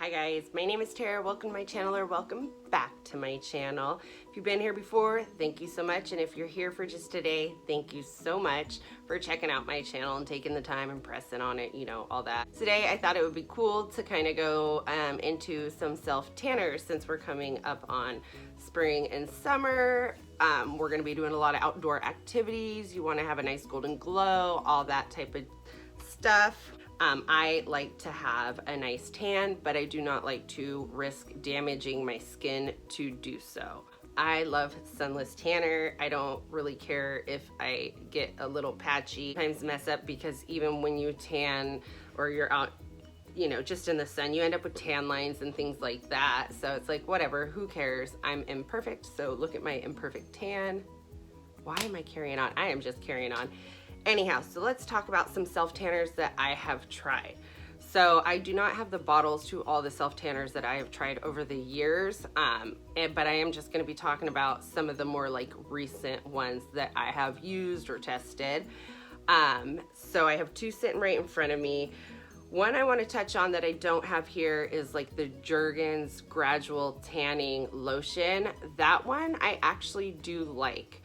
Hi guys, my name is Tara. Welcome to my channel, or welcome back to my channel. If you've been here before, thank you so much. And if you're here for just today, thank you so much for checking out my channel and taking the time and pressing on it, you know, all that. Today I thought it would be cool to kind of go into some self-tanners since we're coming up on spring and summer. We're going to be doing a lot of outdoor activities. You want to have a nice golden glow, all that type of stuff. I like to have a nice tan, but I do not like to risk damaging my skin to do so. I love sunless tanner. I don't really care if I get a little patchy. Sometimes mess up because even when you tan or you're out, you know, just in the sun, you end up with tan lines and things like that. So it's like, whatever, who cares? I'm imperfect, so look at my imperfect tan. Why am I carrying on? I am just carrying on. Anyhow, so let's talk about some self-tanners that I have tried. So I do not have the bottles to all the self-tanners that I have tried over the years, but I am just going to be talking about some of the more like recent ones that I have used or tested. So I have two sitting right in front of me. One I want to touch on that I don't have here is like the Jergens Gradual Tanning Lotion. That one I actually do like.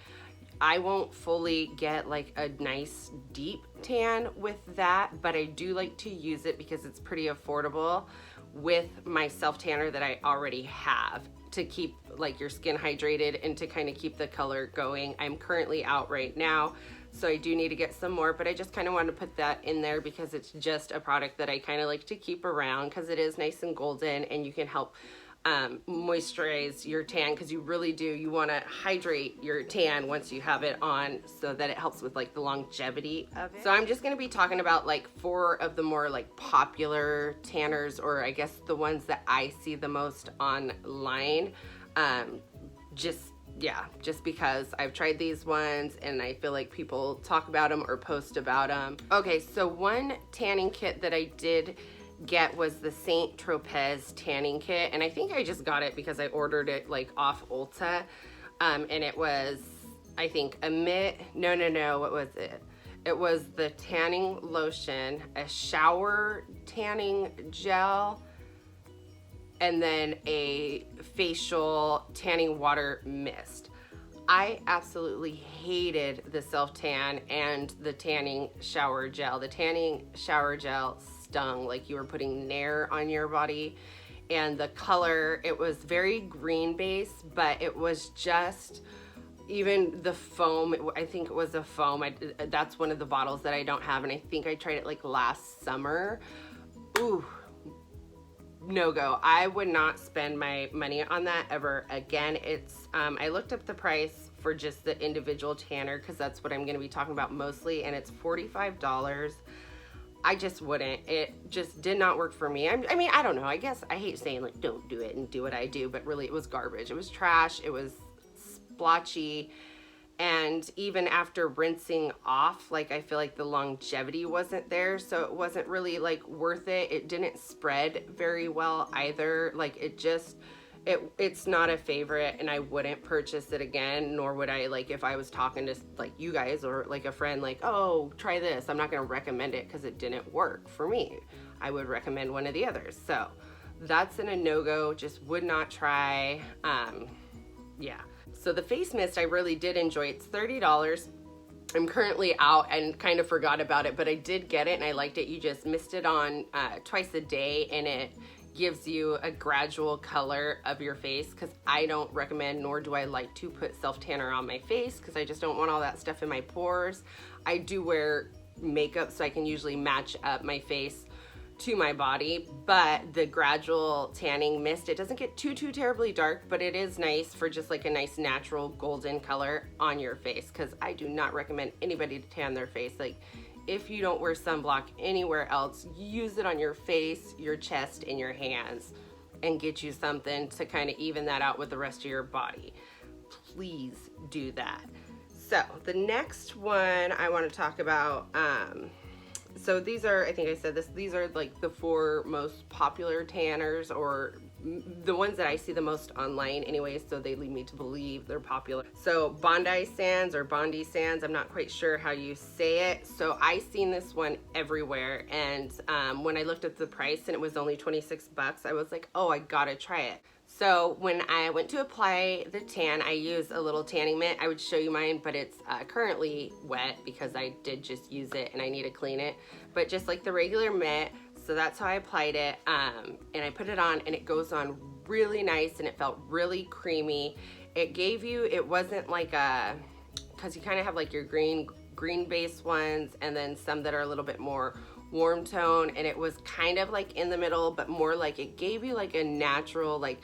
I won't fully get like a nice deep tan with that, but I do like to use it because it's pretty affordable with my self tanner that I already have to keep like your skin hydrated and to kind of keep the color going. I'm currently out right now, so I do need to get some more, but I just kind of want to put that in there because it's just a product that I kind of like to keep around because it is nice and golden and you can help moisturize your tan, because you really do, you want to hydrate your tan once you have it on so that it helps with like the longevity of it. So I'm just going to be talking about like 4 of the more like popular tanners, or I guess the ones that I see the most online. Just because I've tried these ones and I feel like people talk about them or post about them. Okay, so one tanning kit that I did get was the St. Tropez tanning kit, and I think I just got it because I ordered it like off Ulta, and it was, I think, what was it? It was the tanning lotion, a shower tanning gel, and then a facial tanning water mist. I absolutely hated the self-tan and the tanning shower gel. The tanning shower gel stung like you were putting Nair on your body, and the color, it was very green based, but it was just, even the foam, I think it was a foam, that's one of the bottles that I don't have, and I think I tried it like last summer. Ooh, no go. I would not spend my money on that ever again. It's I looked up the price for just the individual tanner because that's what I'm going to be talking about mostly, and it's $45. I just wouldn't. It just did not work for me. I mean, I don't know. I guess I hate saying like don't do it and do what I do, but really it was garbage. It was trash. It was splotchy. And even after rinsing off, like I feel like the longevity wasn't there, so it wasn't really like worth it. It didn't spread very well either. Like it's not a favorite, and I wouldn't purchase it again, nor would I, like, if I was talking to like you guys or like a friend, like, oh, try this. I'm not going to recommend it because it didn't work for me. I would recommend one of the others. So that's a no-go. Just would not try. Yeah. So the face mist I really did enjoy. It's $30. I'm currently out and kind of forgot about it, but I did get it and I liked it. You just mist it on twice a day, and it gives you a gradual color of your face, because I don't recommend, nor do I like to put self-tanner on my face because I just don't want all that stuff in my pores. I do wear makeup, so I can usually match up my face to my body, but the gradual tanning mist, it doesn't get too terribly dark, but it is nice for just like a nice natural golden color on your face, because I do not recommend anybody to tan their face. Like, if you don't wear sunblock anywhere else, use it on your face, your chest, and your hands, and get you something to kind of even that out with the rest of your body. Please do that. So the next one I want to talk about, so these are, I think I said this, these are like the 4 most popular tanners or the ones that I see the most online anyway, so they lead me to believe they're popular. So Bondi Sands or Bondi Sands, I'm not quite sure how you say it. So I seen this one everywhere, and when I looked at the price and it was only 26 bucks, I was like, oh, I gotta try it. So when I went to apply the tan, I used a little tanning mitt. I would show you mine, but it's currently wet because I did just use it and I need to clean it. But just like the regular mitt, so that's how I applied it, and I put it on, and it goes on really nice, and it felt really creamy. It gave you, it wasn't like a, because you kind of have like your green base ones, and then some that are a little bit more warm tone, and it was kind of like in the middle, but more like it gave you like a natural, like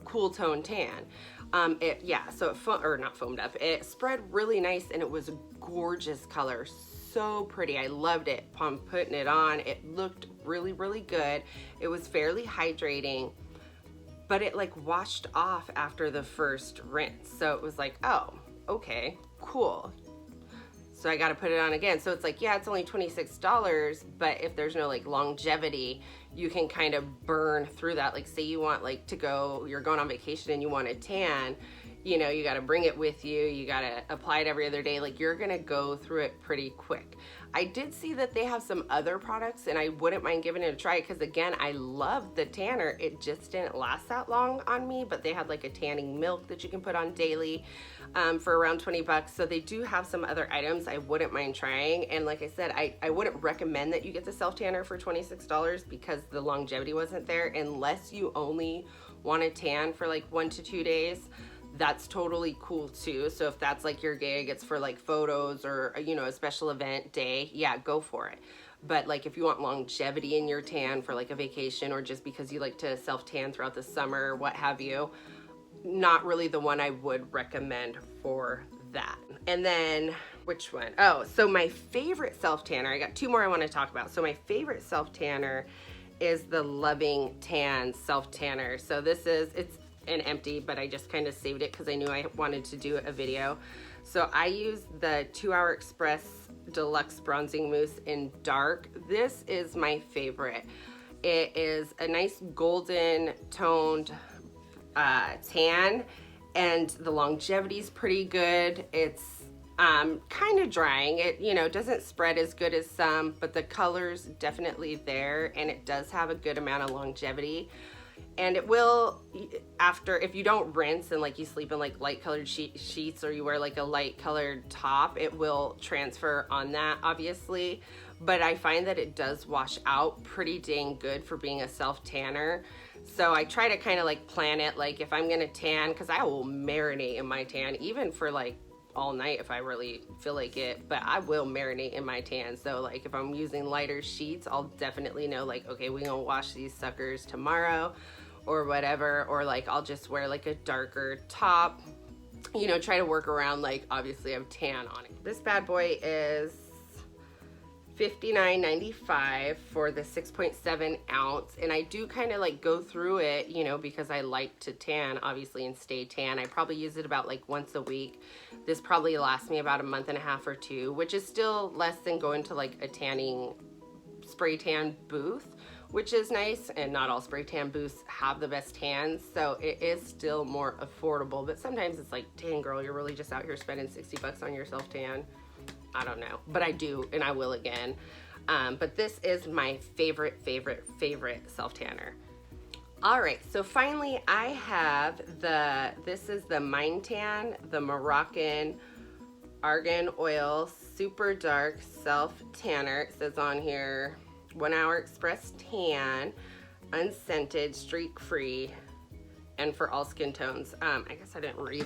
cool tone tan. So it not foamed up, it spread really nice, and it was a gorgeous color, so pretty. I loved it. Upon putting it on, it looked really, really good. It was fairly hydrating, but it like washed off after the first rinse. So it was like, oh, okay, cool. So I got to put it on again. So it's like, yeah, it's only $26, but if there's no like longevity, you can kind of burn through that. Like say you want like to go, you're going on vacation and you want a tan, you know, you got to bring it with you. You got to apply it every other day. Like you're going to go through it pretty quick. I did see that they have some other products, and I wouldn't mind giving it a try because again, I love the tanner. It just didn't last that long on me, but they had like a tanning milk that you can put on daily for around 20 bucks. So they do have some other items I wouldn't mind trying. And like I said, I wouldn't recommend that you get the self tanner for $26 because the longevity wasn't there, unless you only want to tan for like 1 to 2 days. That's totally cool too. So if that's like your gig, it's for like photos or, you know, a special event day, yeah, go for it. But like if you want longevity in your tan for like a vacation, or just because you like to self tan throughout the summer, what have you, not really the one I would recommend for that. And then which one? Oh, so my favorite self tanner, I got 2 more I want to talk about. So my favorite self tanner is the Loving Tan self tanner. So this is, it's an empty, but I just kind of saved it because I knew I wanted to do a video. So I used the 2 Hour Express Deluxe Bronzing Mousse in dark. This is my favorite. It is a nice golden toned tan, and the longevity is pretty good. It's kind of drying. It, you know, doesn't spread as good as some, but the color's definitely there, and it does have a good amount of longevity. And it will, after, if you don't rinse and like you sleep in like light colored sheets, or you wear like a light colored top, it will transfer on that obviously. But I find that it does wash out pretty dang good for being a self tanner. So I try to kind of like plan it, like if I'm gonna tan, because I will marinate in my tan even for like all night if I really feel like it, but I will marinate in my tan. So like if I'm using lighter sheets, I'll definitely know like, okay, we're gonna wash these suckers tomorrow or whatever, or like I'll just wear like a darker top, you know, try to work around like obviously I have tan on it. This bad boy is $59.95 for the 6.7 ounce, and I do kind of like go through it, you know, because I like to tan obviously and stay tan. I probably use it about like once a week. This probably lasts me about a month and a half or 2, which is still less than going to like a tanning spray tan booth, which is nice, and not all spray tan booths have the best tans, so it is still more affordable. But sometimes it's like, dang girl, you're really just out here spending 60 bucks on your self tan. I don't know, but I do, and I will again. But this is my favorite self tanner. All right, so finally I have this is the Mind Tan, the Moroccan Argan Oil Super Dark Self Tanner. It says on here, 1 Hour Express Tan, unscented, streak free, and for all skin tones. I guess I didn't read.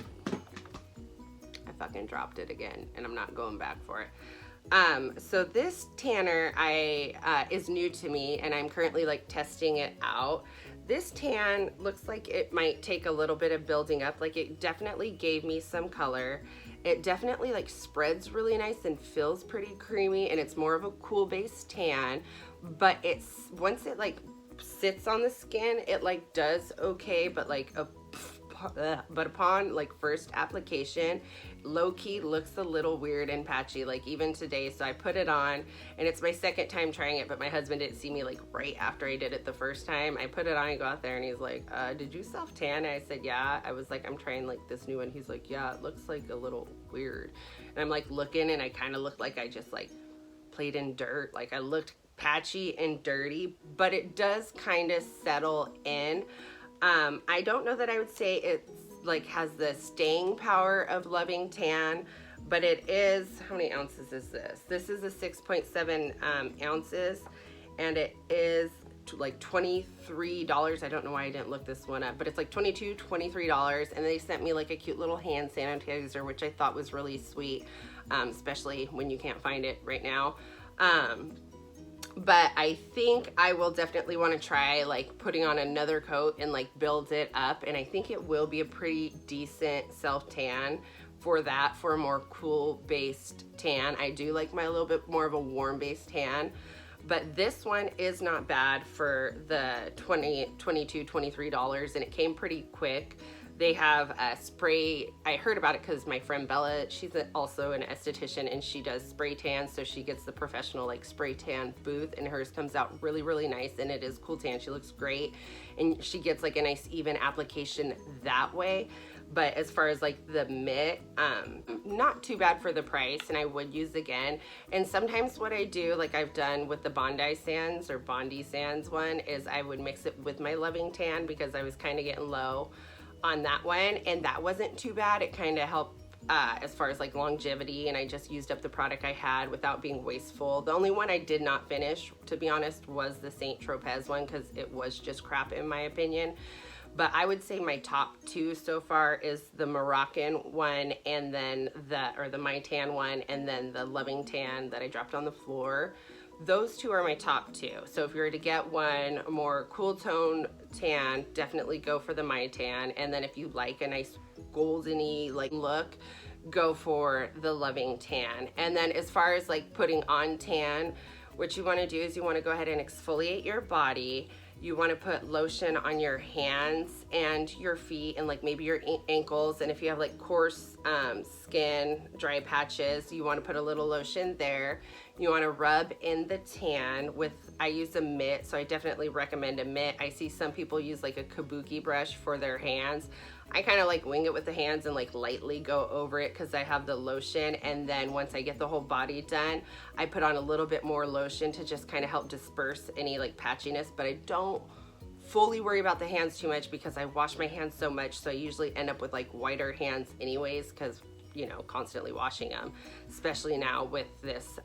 I fucking dropped it again, and I'm not going back for it. So this tanner is new to me, and I'm currently like testing it out. This tan looks like it might take a little bit of building up. Like it definitely gave me some color. It definitely like spreads really nice and feels pretty creamy, and it's more of a cool base tan. But it's, once it like sits on the skin, it like does okay, but like a upon like first application, low-key looks a little weird and patchy, like even today. So I put it on, and it's my second time trying it, but my husband didn't see me like right after I did it the first time. I put it on and go out there, and he's like, did you self-tan? And I said, yeah. I was like, I'm trying like this new one. He's like, yeah, it looks like a little weird. And I'm like looking, and I kind of looked like I just like played in dirt. Like I looked patchy and dirty, but it does kind of settle in. I don't know that I would say it's like has the staying power of Loving Tan, but it is, how many ounces is this? This is a 6.7 ounces, and it is like $23. I don't know why I didn't look this one up, but it's like $23, and they sent me like a cute little hand sanitizer, which I thought was really sweet, especially when you can't find it right now. But I think I will definitely want to try like putting on another coat and like build it up, and I think it will be a pretty decent self tan for that, for a more cool based tan. I do like my little bit more of a warm based tan, but this one is not bad for the $23, and it came pretty quick. They have a spray. I heard about it because my friend Bella, she's also an esthetician, and she does spray tan, so she gets the professional like spray tan booth, and hers comes out really, really nice, and it is cool tan. She looks great, and she gets like a nice even application that way. But as far as like the mitt, not too bad for the price, and I would use again. And sometimes what I do, like I've done with the Bondi Sands one, is I would mix it with my Loving Tan because I was kind of getting low on that one, and that wasn't too bad. It kind of helped as far as like longevity, and I just used up the product I had without being wasteful. The only one I did not finish, to be honest, was the St. Tropez one, because it was just crap in my opinion. But I would say my top two so far is the Moroccan one, and then the My Tan one, and then the Loving Tan that I dropped on the floor. Those two are my top two. So if you were to get one more cool tone tan, definitely go for the My Tan. And then if you like a nice golden-y like look, go for the Loving Tan. And then as far as like putting on tan, what you want to do is you want to go ahead and exfoliate your body. You want to put lotion on your hands and your feet, and like maybe your ankles, and if you have like coarse skin, dry patches, you want to put a little lotion there. You want to rub in the tan with, I use a mitt, so I definitely recommend a mitt. I see some people use like a kabuki brush for their hands. I kind of like wing it with the hands and like lightly go over it because I have the lotion, and then once I get the whole body done, I put on a little bit more lotion to just kind of help disperse any like patchiness. But I don't fully worry about the hands too much because I wash my hands so much, so I usually end up with like whiter hands anyways, because you know, constantly washing them, especially now with this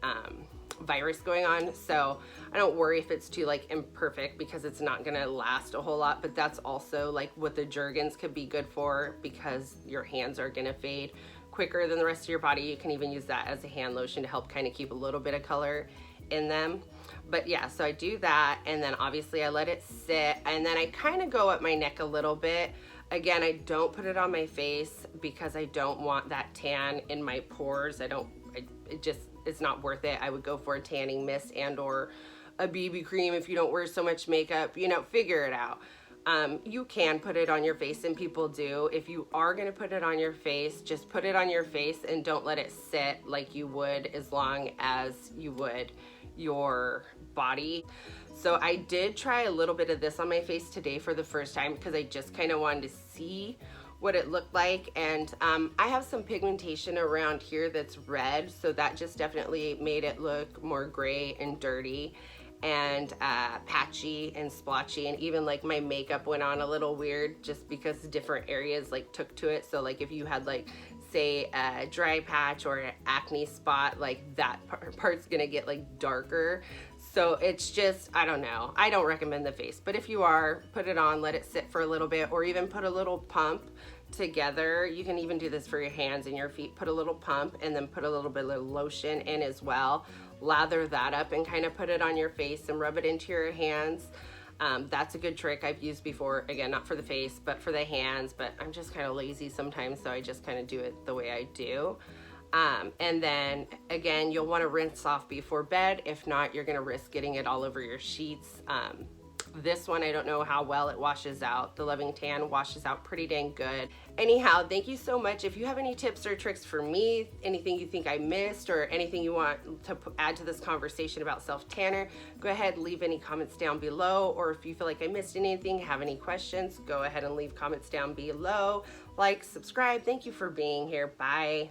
virus going on. So I don't worry if it's too like imperfect, because it's not gonna last a whole lot. But that's also like what the Jergens could be good for, because your hands are gonna fade quicker than the rest of your body. You can even use that as a hand lotion to help kind of keep a little bit of color in them. But yeah, so I do that, and then obviously I let it sit, and then I kind of go up my neck a little bit. Again, I don't put it on my face because I don't want that tan in my pores. It's not worth it. I would go for a tanning mist and or a BB cream if you don't wear so much makeup, you know, figure it out. You can put it on your face, and people do. If you are gonna put it on your face, just put it on your face and don't let it sit like you would as long as you would your body. So I did try a little bit of this on my face today for the first time because I just kind of wanted to see what it looked like. And I have some pigmentation around here that's red, so that just definitely made it look more gray and dirty and patchy and splotchy. And even like my makeup went on a little weird just because different areas like took to it. So like if you had like say a dry patch or an acne spot, like that part's gonna get like darker. So it's just, I don't know. I don't recommend the face, but if you are, put it on, let it sit for a little bit, or even put a little pump together. You can even do this for your hands and your feet. Put a little pump and then put a little bit of lotion in as well. Lather that up and kind of put it on your face and rub it into your hands. That's a good trick I've used before. Again, not for the face, but for the hands. But I'm just kind of lazy sometimes, so I just kind of do it the way I do. And then again, you'll want to rinse off before bed. If not, you're going to risk getting it all over your sheets. This one, I don't know how well it washes out. The Loving Tan washes out pretty dang good. Anyhow, thank you so much. If you have any tips or tricks for me, anything you think I missed, or anything you want to add to this conversation about self-tanner, go ahead, leave any comments down below. Or if you feel like I missed anything, have any questions, go ahead and leave comments down below. Like, subscribe. Thank you for being here. Bye.